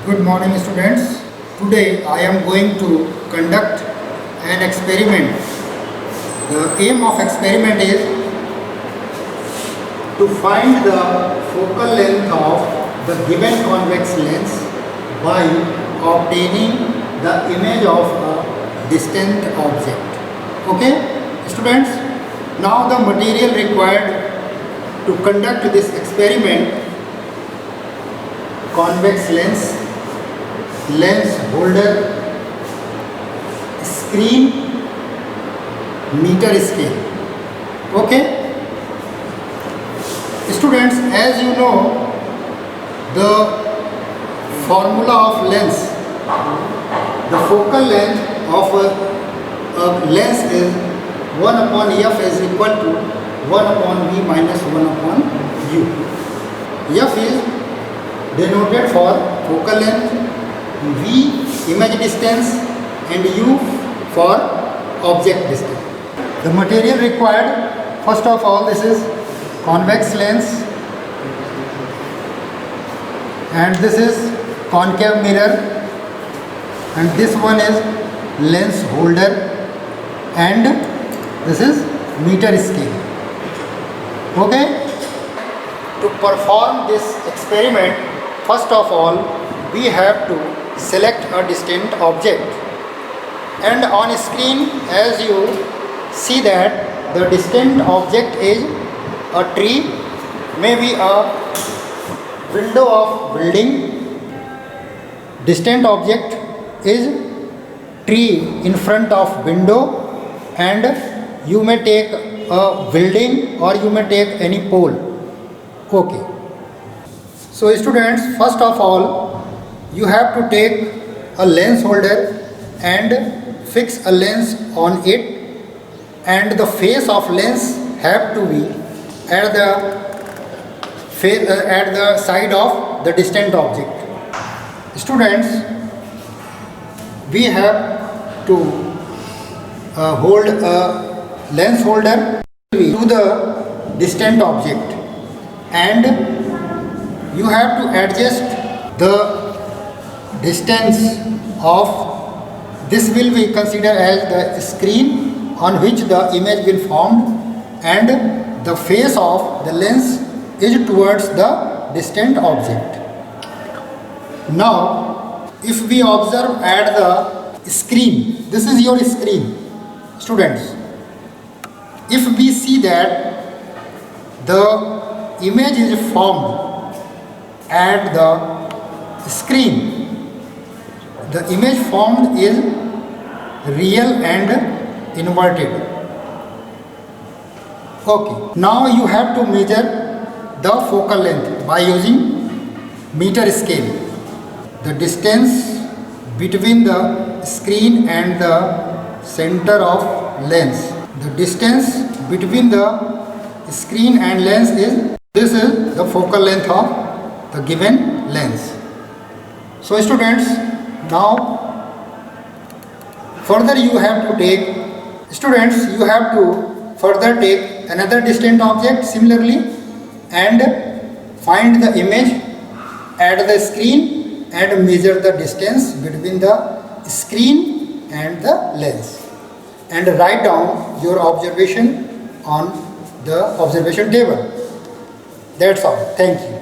Good morning, students. Today I am going to conduct an experiment. The aim of experiment is to find the focal length of the given convex lens by obtaining the image of a distant object. Okay, students? Now the material required to conduct this experiment: convex lens, lens holder, screen, meter scale. Okay, students, as you know, the formula of lens, the focal length of a lens is 1 upon f is equal to 1 upon v minus 1 upon u. F is denoted for focal length, v image distance, and u for object distance. The material required, first of all, this is convex lens, and this is concave mirror, and this one is lens holder, and this is meter scale. Okay, to perform this experiment, first of all we have to select a distant object, and on screen as you see that the distant object is a tree, maybe a window of building. Distant object is tree in front of window, and you may take a building or you may take any pole. Okay, so students, first of all you have to take a lens holder and fix a lens on it, and the face of lens have to be at the side of the distant object. Students, we have to hold a lens holder to the distant object, and you have to adjust the distance of this will be considered as the screen on which the image will form, and the face of the lens is towards the distant object. Now if we observe at the screen, this is your screen, students. If we see that the image is formed at the screen, the image formed is real and inverted. Okay, now you have to measure the focal length by using meter scale. The distance between the screen and the center of lens. The distance between the screen and lens is, this is the focal length of the given lens. So students, now further you have to take, you have to further take another distant object similarly and find the image at the screen and measure the distance between the screen and the lens, and write down your observation on the observation table. That's all. Thank you.